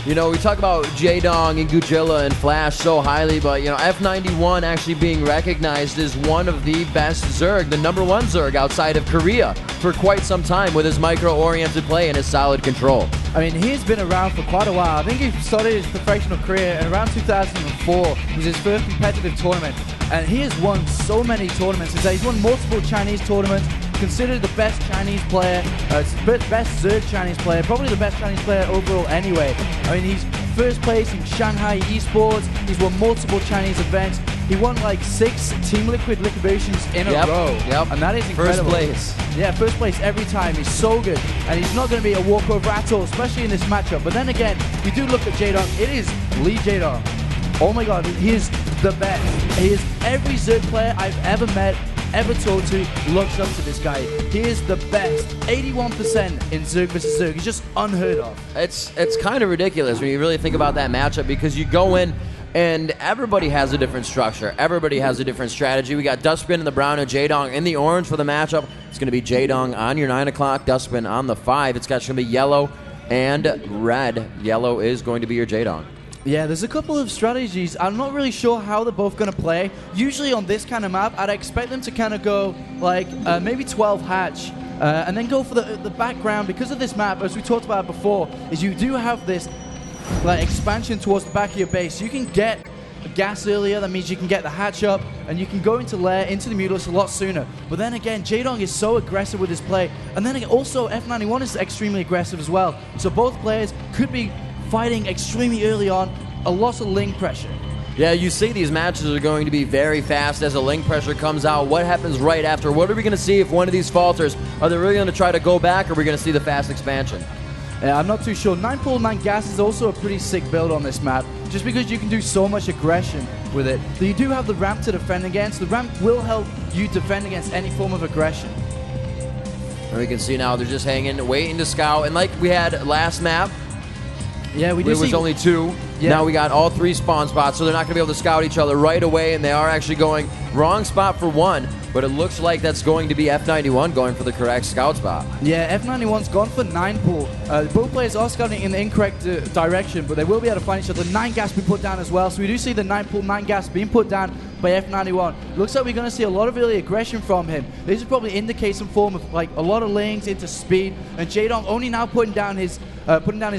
You know, we talk about Jaedong and Gujilla and Flash so highly, but, you know, f91 actually being recognized as one of the best Zerg, the #1 Zerg outside of Korea for quite some time with his micro-oriented play and his solid control. I mean, he's been around for quite a while. I think he started his professional career in around 2004. It was his first competitive tournament, and he has won so many tournaments. He's won multiple Chinese tournaments, considered the best Chinese player, best Zerg Chinese player, probably the best Chinese player overall anyway. I mean, he's first place in Shanghai Esports. He's won multiple Chinese events. He won like 6 Team Liquid liquidations in a row. Yep. And that is incredible. First place. Yeah, first place every time. He's so good. And he's not going to be a walkover at all, especially in this matchup. But then again, we do look at Jaedong. It is Lee Jaedong. Oh my god, he is the best. He is every Zerg player I've ever met, ever talked to, looks up to this guy. He is the best. 81% in Zerg vs. Zerg. He's just unheard of. It's kind of ridiculous when you really think about that matchup, because you go in and everybody has a different structure. Everybody has a different strategy. We got Dustbin in the brown and Jaedong in the orange for the matchup. It's going to be Jaedong on your 9 o'clock, Dustbin on the 5. It's going to be yellow and red. Yellow is going to be your Jaedong. Yeah, there's a couple of strategies. I'm not really sure how they're both going to play. Usually on this kind of map, I'd expect them to kind of go like maybe 12 hatch and then go for the background. Because of this map, as we talked about before, is you do have this like expansion towards the back of your base. You can get gas earlier. That means you can get the hatch up and you can go into lair, into the Mutalisk a lot sooner. But then again, Jaedong is so aggressive with his play. And then again, also f91 is extremely aggressive as well. So both players could be fighting extremely early on, a lot of link pressure. Yeah, you see these matches are going to be very fast as a link pressure comes out. What happens right after? What are we going to see if one of these falters? Are they really going to try to go back, or are we going to see the fast expansion? Yeah, I'm not too sure. 9 pull, 9 gas is also a pretty sick build on this map, just because you can do so much aggression with it. So you do have the ramp to defend against. The ramp will help you defend against any form of aggression. And we can see now they're just hanging, waiting to scout. And like we had last map, yeah, we do. It was only 2. Yeah. Now we got all 3 spawn spots, so they're not going to be able to scout each other right away, and they are actually going wrong spot for 1, but it looks like that's going to be f91 going for the correct scout spot. Yeah, f91's gone for 9 pull. Both players are scouting in the incorrect direction, but they will be able to find each other. 9 gas being put down as well, so we do see the 9 pull, 9 gas being put down by f91. Looks like we're going to see a lot of early aggression from him. This will probably indicate some form of like a lot of lanes into speed, and Jaedong only now putting down his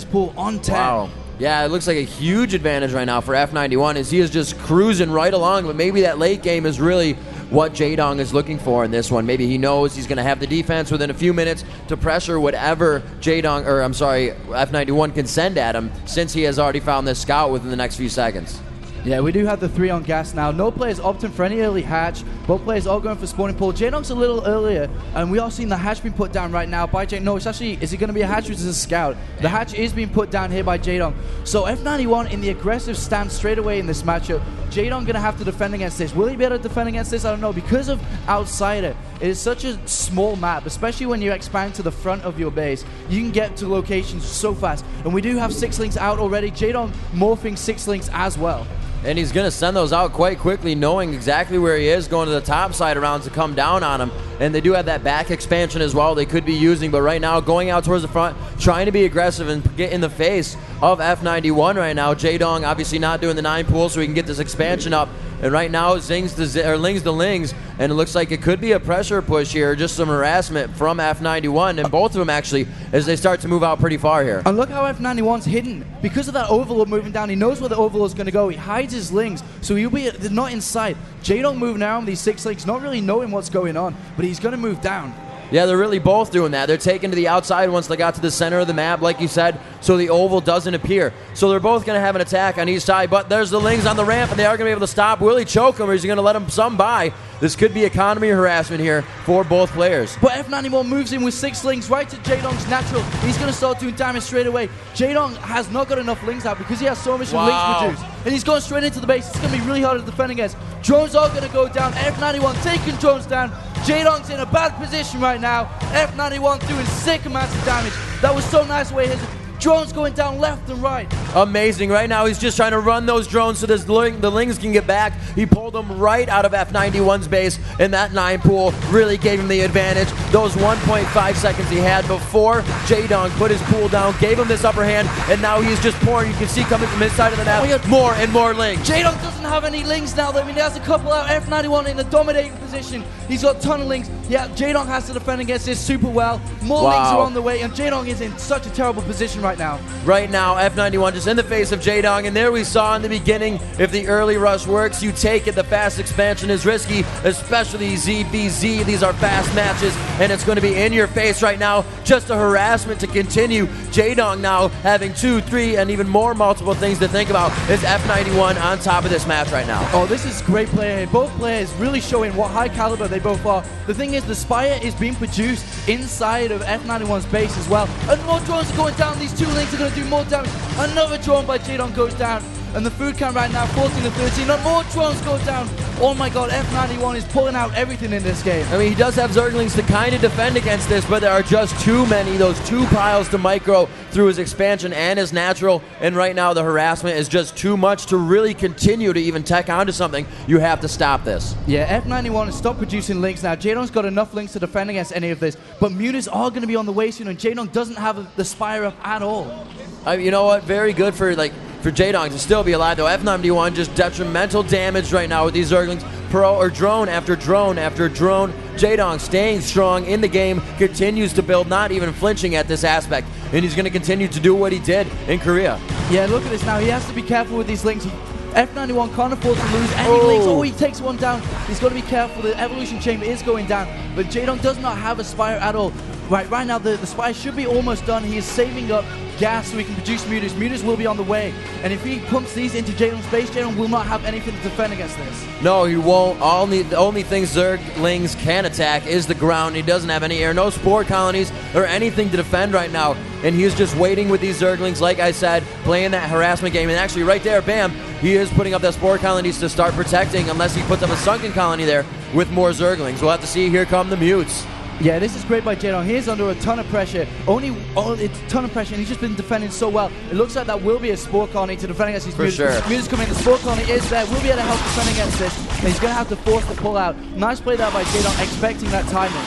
pull on 10. Wow. Yeah, it looks like a huge advantage right now for f91 as he is just cruising right along, but maybe that late game is really what Jaedong is looking for in this one. Maybe he knows he's going to have the defense within a few minutes to pressure whatever f91 can send at him, since he has already found this scout within the next few seconds. Yeah, we do have the 3 on gas now. No players opting for any early hatch. Both players are going for spawning pool. Jaedong's a little earlier, and we are seeing the hatch being put down right now by Jaedong. No, it's actually, is it going to be a hatch or is it a scout? The hatch is being put down here by Jaedong. So f91 in the aggressive stance straight away in this matchup. Jaedong going to have to defend against this. Will he be able to defend against this? I don't know. Because of Outsider, it is such a small map, especially when you expand to the front of your base. You can get to locations so fast. And we do have 6 links out already. Jaedong morphing 6 links as well. And he's going to send those out quite quickly, knowing exactly where he is, going to the top side of rounds to come down on him. And they do have that back expansion as well they could be using. But right now, going out towards the front, trying to be aggressive and get in the face of f91 right now. Jaedong obviously not doing the 9 pool, so he can get this expansion up. And right now, lings to lings, and it looks like it could be a pressure push here, just some harassment from f91, and both of them actually, as they start to move out pretty far here. And look how f91's hidden. Because of that overlord moving down, he knows where the overlord's going to go. He hides his lings, so he'll be not in sight. Jaedong moving around these 6 links, not really knowing what's going on, but he's going to move down. Yeah, they're really both doing that. They're taking to the outside once they got to the center of the map, like you said, so the oval doesn't appear. So they're both going to have an attack on each side, but there's the lings on the ramp, and they are going to be able to stop. Will he choke him, or is he going to let him some by? This could be economy harassment here for both players. But f91 moves in with 6 links right to Jaedong's natural. He's going to start doing damage straight away. Jaedong has not got enough links out because he has so much links produced. And he's going straight into the base. It's going to be really hard to defend against. Drones are going to go down. f91 taking drones down. Jaedong's in a bad position right now. f91 doing sick amounts of damage. That was so nice the way his Drones going down left and right. Amazing. Right now, he's just trying to run those drones so the Lings can get back. He pulled them right out of F91's base, and that 9 pool really gave him the advantage. Those 1.5 seconds he had before Jaedong put his pool down, gave him this upper hand, and now he's just pouring. You can see coming from his side of the map, more and more Lings. Jaedong doesn't have any Lings now. I mean, he has a couple out. F91 in the dominating position. He's got a ton of Lings. Yeah, Jaedong has to defend against this super well. More Lings are on the way, and Jaedong is in such a terrible position right now. Right now, F91 just in the face of Jaedong, and there we saw in the beginning, if the early rush works, you take it. The fast expansion is risky, especially ZVZ. These are fast matches, and it's going to be in your face right now. Just a harassment to continue. Jaedong now having 2, 3, and even more multiple things to think about. Is F91 on top of this match right now? Oh, this is great play here. Both players really showing what high caliber they both are. The thing is, the Spire is being produced inside of F91's base as well. And more drones are going down. These 2 Lings are going to do more damage. Another drone by Jaedong goes down. And the food count right now, 14 to 13. And more drones go down. Oh my god, F91 is pulling out everything in this game. I mean, he does have Zerglings to kind of defend against this, but there are just too many. Those 2 piles to micro through his expansion and his natural. And right now, the harassment is just too much to really continue to even tech onto something. You have to stop this. Yeah, F91 has stopped producing Lings now. Jaedong's got enough Lings to defend against any of this. But Mutas are going to be on the way soon, and Jaedong doesn't have the Spire up at all. You know what? Very good for Jaedong to still be alive, though. F91 just detrimental damage right now with these Zerglings. Drone after drone after drone. Jaedong staying strong in the game, continues to build, not even flinching at this aspect. And he's going to continue to do what he did in Korea. Yeah, look at this now. He has to be careful with these Lings. F91 can't afford to lose any Lings. Oh, he takes one down. He's got to be careful. The Evolution Chamber is going down. But Jaedong does not have a Spire at all. Right now, the Spire should be almost done. He is saving up gas so he can produce Mutas. Mutas will be on the way. And if he pumps these into Jaedong's base, Jaedong will not have anything to defend against this. No, he won't. The only thing Zerglings can attack is the ground. He doesn't have any air, no spore colonies, or anything to defend right now. And he is just waiting with these Zerglings, like I said, playing that harassment game. And actually, right there, bam, he is putting up that spore colonies to start protecting, unless he puts up a sunken colony there with more Zerglings. We'll have to see. Here come the Mutes. Yeah, this is great by Jaedong. He is under a ton of pressure. It's a ton of pressure, and he's just been defending so well. It looks like that will be a spore colony to defend against these Mutas. For sure. Mutas coming, the spore colony is there. Will be able to help defend against this. And he's going to have to force the pull out. Nice play there by Jaedong, expecting that timing.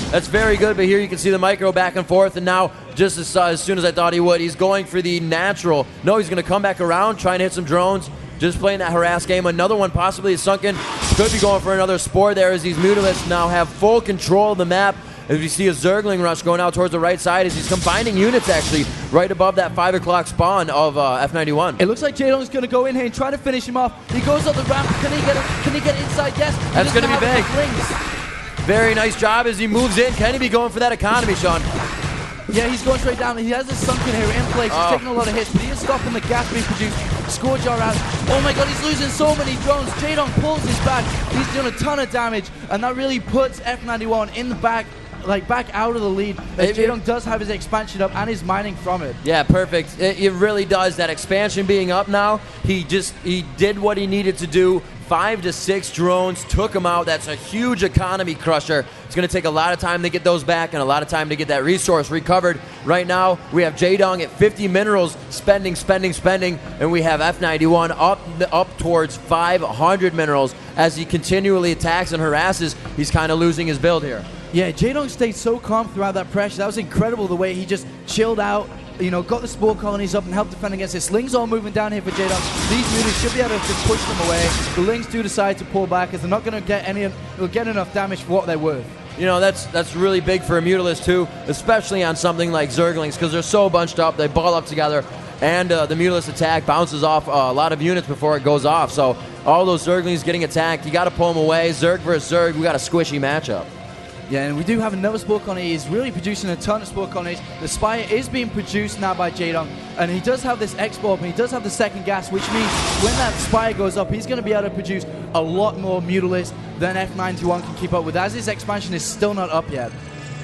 That's very good, but here you can see the micro back and forth, and now, just as soon as I thought he would, he's going for the natural. No, he's going to come back around, trying to hit some drones. Just playing that harass game. Another one possibly is sunken. Could be going for another spore there as these Mutalists now have full control of the map. As you see a Zergling rush going out towards the right side as he's combining units actually right above that 5 o'clock spawn of F91. It looks like Jaedong's going to go in here and try to finish him off. He goes up the ramp. Can he get inside? Yes. That's going to be big. Very nice job as he moves in. Can he be going for that economy, Sean? Yeah, he's going straight down. He has this sunken here in place. He's taking a lot of hits, but he is stopping the gas being produced. Scorejar out. Oh my god, he's losing so many drones. Jaedong pulls his back. He's doing a ton of damage, and that really puts F91 in the back out of the lead. Jaedong does have his expansion up and is mining from it. Yeah, perfect. It really does. That expansion being up now, he did what he needed to do. 5 to 6 drones took him out. That's a huge economy crusher. It's going to take a lot of time to get those back and a lot of time to get that resource recovered. Right now, we have Jaedong at 50 minerals, spending, and we have F91 up towards 500 minerals. As he continually attacks and harasses, he's kind of losing his build here. Yeah, Jaedong stayed so calm throughout that pressure. That was incredible the way he just chilled out, got the spore colonies up and helped defend against this. Lings all moving down here for Jaedong. These Mutas should be able to push them away. The Lings do decide to pull back as they're not going to get enough damage for what they're worth. That's really big for a Mutalist too, especially on something like Zerglings, because they're so bunched up, they ball up together, and the Mutalist attack bounces off a lot of units before it goes off. So all those Zerglings getting attacked, you got to pull them away. Zerg versus Zerg, we got a squishy matchup. Yeah, and we do have another spore colony. He's really producing a ton of spore colonies. The Spire is being produced now by Jaedong, and he does have this export, and he does have the second gas, which means when that Spire goes up, he's going to be able to produce a lot more Mutalists than F91 can keep up with, as his expansion is still not up yet.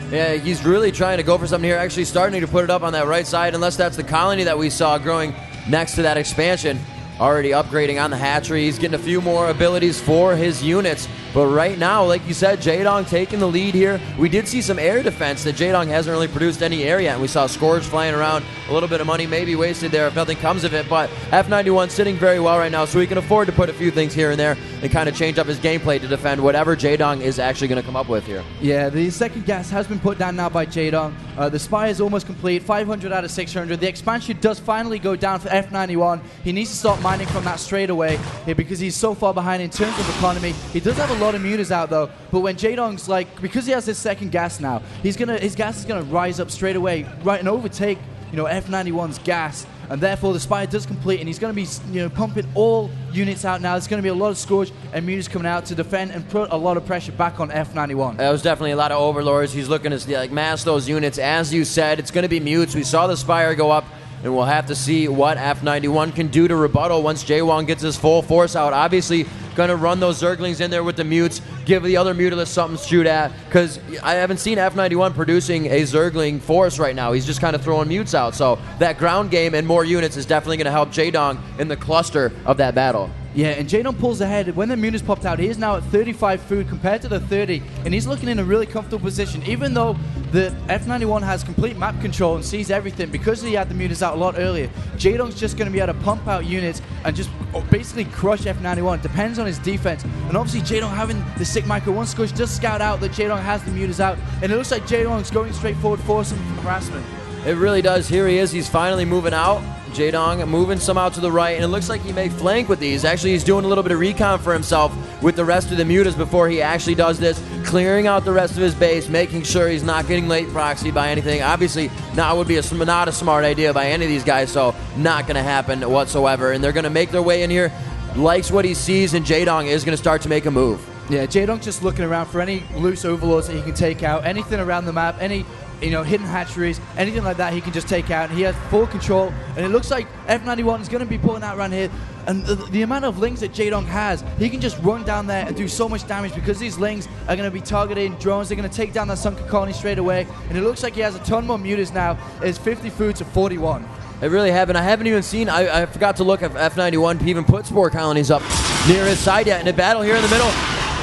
Yeah, he's really trying to go for something here, actually starting to put it up on that right side, unless that's the colony that we saw growing next to that expansion. Already upgrading on the hatchery. He's getting a few more abilities for his units. But right now, like you said, Jaedong taking the lead here. We did see some air defense that Jaedong hasn't really produced any air yet, and we saw Scourge flying around. A little bit of money maybe wasted there if nothing comes of it, but f91 sitting very well right now, so he can afford to put a few things here and there and kind of change up his gameplay to defend whatever Jaedong is actually going to come up with here. Yeah, the second gas has been put down now by Jaedong. The Spire is almost complete, 500 out of 600. The expansion does finally go down for f91. He needs to start mining from that straight away because he's so far behind in terms of economy. He does have a lot of mutas out though, but when Jaedong's like, because he has his second gas now, his gas is gonna rise up straight away, right, and overtake, you know, f91's gas, and therefore the Spire does complete, and he's going to be, you know, pumping all units out now. There's going to be a lot of Scourge and mutas coming out to defend and put a lot of pressure back on f91. That was definitely a lot of overlords. He's looking to like mass those units. As you said, it's going to be mutes. We saw the Spire go up, and we'll have to see what f91 can do to rebuttal once Jaedong gets his full force out. Obviously, going to run those Zerglings in there with the mutes, give the other mutalist something to shoot at, because I haven't seen f91 producing a Zergling force right now. He's just kind of throwing mutes out. So that ground game and more units is definitely going to help Jaedong in the cluster of that battle. Yeah, and Jaedong pulls ahead. When the mutas popped out, he is now at 35 food compared to the 30, and he's looking in a really comfortable position. Even though the f91 has complete map control and sees everything, because he had the mutas out a lot earlier, Jaedong's just going to be able to pump out units and just basically crush f91. Depends on his defense. And obviously Jaedong having the sick micro, one Scourge does scout out that Jaedong has the mutas out, and it looks like Jaedong's going straight forward for some harassment. It really does. Here he is. He's finally moving out. Jaedong moving some out to the right, and it looks like he may flank with these. Actually, he's doing a little bit of recon for himself with the rest of the mutas before he actually does this, clearing out the rest of his base, making sure he's not getting late proxied by anything. Obviously, now would be not a smart idea by any of these guys, so not going to happen whatsoever. And they're going to make their way in here, likes what he sees, and Jaedong is going to start to make a move. Yeah, Jaedong's just looking around for any loose overlords that he can take out, anything around the map, any, you know, hidden hatcheries, anything like that he can just take out, and he has full control. And it looks like f91 is going to be pulling out around here, and the amount of lings that Jaedong has, he can just run down there and do so much damage because these lings are going to be targeting drones. They're going to take down that sunken colony straight away, and it looks like he has a ton more mutas now. It's 50 food to 41. I really haven't. I haven't even seen, I forgot to look if f91 even put spore colonies up near his side yet. In a battle here in the middle,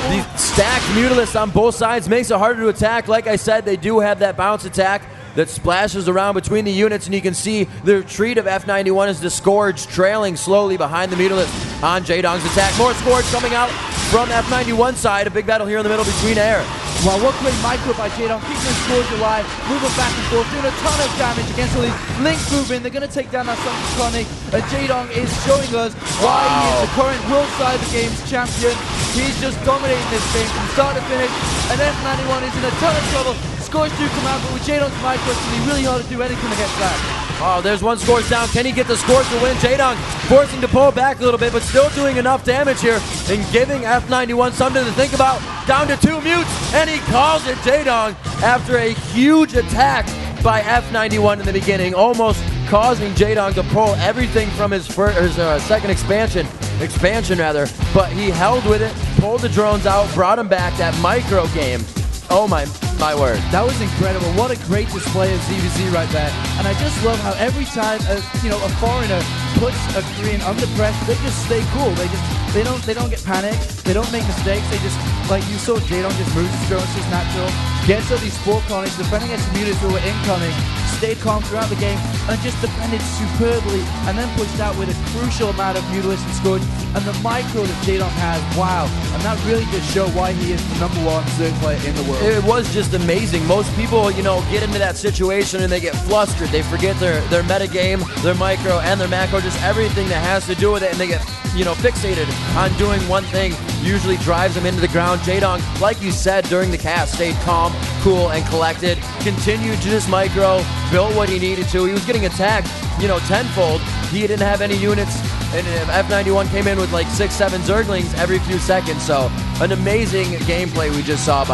the stacked mutalists on both sides makes it harder to attack. Like I said, they do have that bounce attack that splashes around between the units, and you can see the retreat of f91 as the Scourge trailing slowly behind the mutalist on Jaedong's attack. More Scourge coming out from f91 side. A big battle here in the middle between air. Wow, what great micro by Jaedong, keeping the Scourge alive, moving back and forth, doing a ton of damage against all these links moving. They're going to take down that sunken colony. Jaedong is showing us why he is the current World Cyber Games champion. He's just dominating this game from start to finish, and f91 is in a ton of trouble. Scourge do come out, but with Jaedong's micro, it's going to be really hard to do anything against that. Oh, there's one Scourge down. Can he get the Scourge to win? Jaedong forcing to pull back a little bit, but still doing enough damage here and giving f91 something to think about. Down to 2 mutes, and he calls it Jaedong after a huge attack by f91 in the beginning, almost causing Jaedong to pull everything from his second expansion, but he held with it, pulled the drones out, brought him back. That micro game. Oh my word. That was incredible. What a great display of ZVZ right there. And I just love how every time a foreigner puts a Korean under pressure, they just stay cool. They don't get panicked. They don't make mistakes. They just, like you saw, Jaedong just moves his drones just natural, gets all these spore colonies, defending against mutas who were incoming, stayed calm throughout the game, and just defended superbly, and then pushed out with a crucial amount of mutalist and Scourge, and the micro that Jaedong has, wow. And that really does show why he is the #1 Zerg player in the world. It was just amazing. Most people, get into that situation and they get flustered. They forget their meta game, their micro, and their macro, just everything that has to do with it, and they get fixated on doing one thing, usually drives them into the ground. Jaedong, like you said during the cast, stayed calm, cool, and collected, continued to just micro, built what he needed to. He was getting attacked, tenfold. He didn't have any units, and f91 came in with like 6-7 Zerglings every few seconds, so an amazing gameplay we just saw by